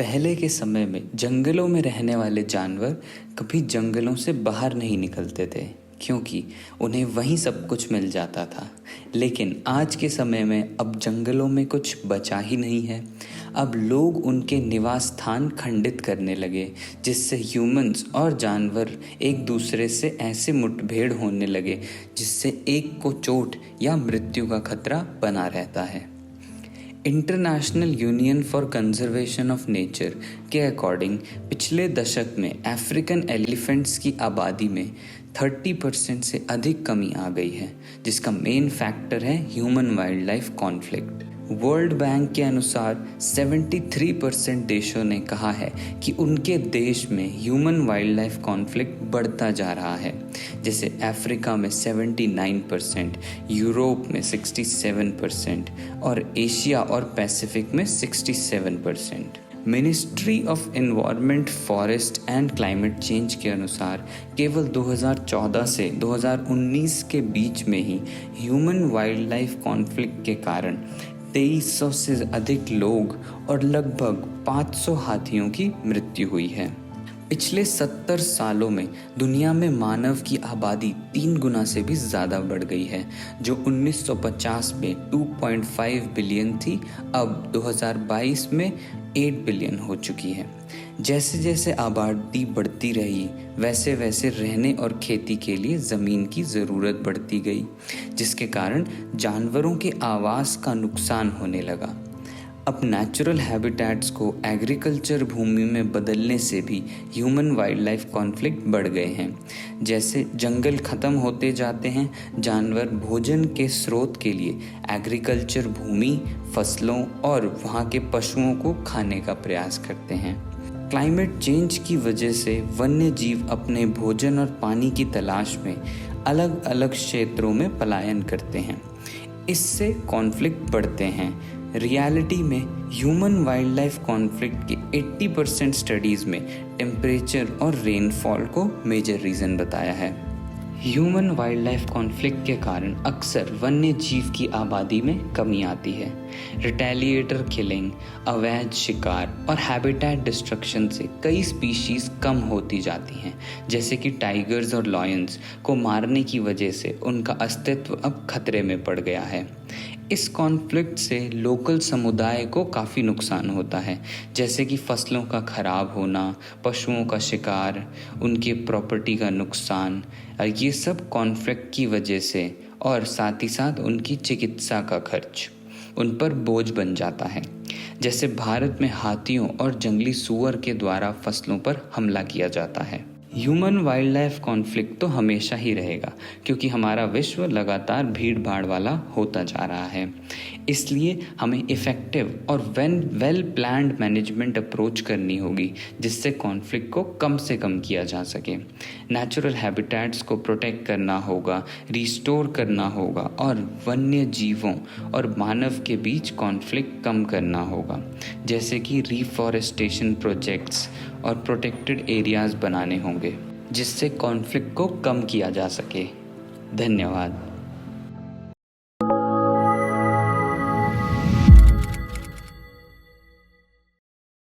पहले के समय में जंगलों में रहने वाले जानवर कभी जंगलों से बाहर नहीं निकलते थे क्योंकि उन्हें वहीं सब कुछ मिल जाता था। लेकिन आज के समय में अब जंगलों में कुछ बचा ही नहीं है। अब लोग उनके निवास स्थान खंडित करने लगे, जिससे ह्यूमंस और जानवर एक दूसरे से ऐसे मुठभेड़ होने लगे जिससे एक को चोट या मृत्यु का खतरा बना रहता है। International union for conservation of nature के अकॉर्डिंग पिछले दशक में अफ्रीकन एलिफेंट्स की आबादी में 30% से अधिक कमी आ गई है, जिसका मेन फैक्टर है human wild life conflict. World bank के अनुसार 73% देशों ने कहा है कि उनके देश में ह्यूमन वाइल्ड लाइफ कॉन्फ्लिक्ट बढ़ता जा रहा है, जैसे अफ्रीका में 79%, यूरोप में 67% और एशिया और पैसिफिक में 67%। Ministry of environment, forest and climate change के अनुसार केवल 2014 से 2019 के बीच में ही ह्यूमन वाइल्ड लाइफ कॉन्फ्लिक्ट के कारण 2300 से अधिक लोग और लगभग 500 हाथियों की मृत्यु हुई है। पिछले 70 सालों में दुनिया में मानव की आबादी 3 गुना से भी ज़्यादा बढ़ गई है, जो 1950 में 2.5 बिलियन थी, अब 2022 में 8 बिलियन हो चुकी है। जैसे जैसे आबादी बढ़ती रही वैसे वैसे रहने और खेती के लिए ज़मीन की ज़रूरत बढ़ती गई, जिसके कारण जानवरों के आवास का नुकसान होने लगा। अब नेचुरल हैबिटेट्स को एग्रीकल्चर भूमि में बदलने से भी ह्यूमन वाइल्ड लाइफ कॉन्फ्लिक्ट बढ़ गए हैं। जैसे जंगल ख़त्म होते जाते हैं, जानवर भोजन के स्रोत के लिए एग्रीकल्चर भूमि, फसलों और वहाँ के पशुओं को खाने का प्रयास करते हैं। क्लाइमेट चेंज की वजह से वन्य जीव अपने भोजन और पानी की तलाश में अलग अलग क्षेत्रों में पलायन करते हैं। इससे कॉन्फ्लिक्ट बढ़ते हैं। रियलिटी में ह्यूमन वाइल्ड लाइफ कॉन्फ्लिक्ट के 80% स्टडीज़ में टेम्परेचर और रेनफॉल को मेजर रीज़न बताया है। ह्यूमन वाइल्ड लाइफ कॉन्फ्लिक्ट के कारण अक्सर वन्य जीव की आबादी में कमी आती है। रिटेलिएटर किलिंग, अवैध शिकार और हैबिटेट डिस्ट्रक्शन से कई स्पीशीज़ कम होती जाती हैं, जैसे कि टाइगर्स और लॉयंस को मारने की वजह से उनका अस्तित्व अब खतरे में पड़ गया है। इस कॉन्फ्लिक्ट से लोकल समुदाय को काफ़ी नुकसान होता है, जैसे कि फसलों का खराब होना, पशुओं का शिकार, उनके प्रॉपर्टी का नुकसान, और ये सब कॉन्फ्लिक्ट की वजह से, और साथ ही साथ उनकी चिकित्सा का खर्च उन पर बोझ बन जाता है। जैसे भारत में हाथियों और जंगली सूअर के द्वारा फसलों पर हमला किया जाता है। ह्यूमन वाइल्ड लाइफ कॉन्फ्लिक्ट तो हमेशा ही रहेगा, क्योंकि हमारा विश्व लगातार भीड़ भाड़ वाला होता जा रहा है। इसलिए हमें इफ़ेक्टिव और वेल प्लान्ड मैनेजमेंट अप्रोच करनी होगी, जिससे कॉन्फ्लिक्ट को कम से कम किया जा सके। नेचुरल हैबिटेट्स को प्रोटेक्ट करना होगा, रिस्टोर करना होगा और वन्य जीवों और मानव के बीच कॉन्फ्लिक्ट कम करना होगा, जैसे कि रिफॉरेस्टेशन प्रोजेक्ट्स और प्रोटेक्टेड एरियाज़ बनाने होंगे, जिससे कॉन्फ्लिक्ट को कम किया जा सके। धन्यवाद।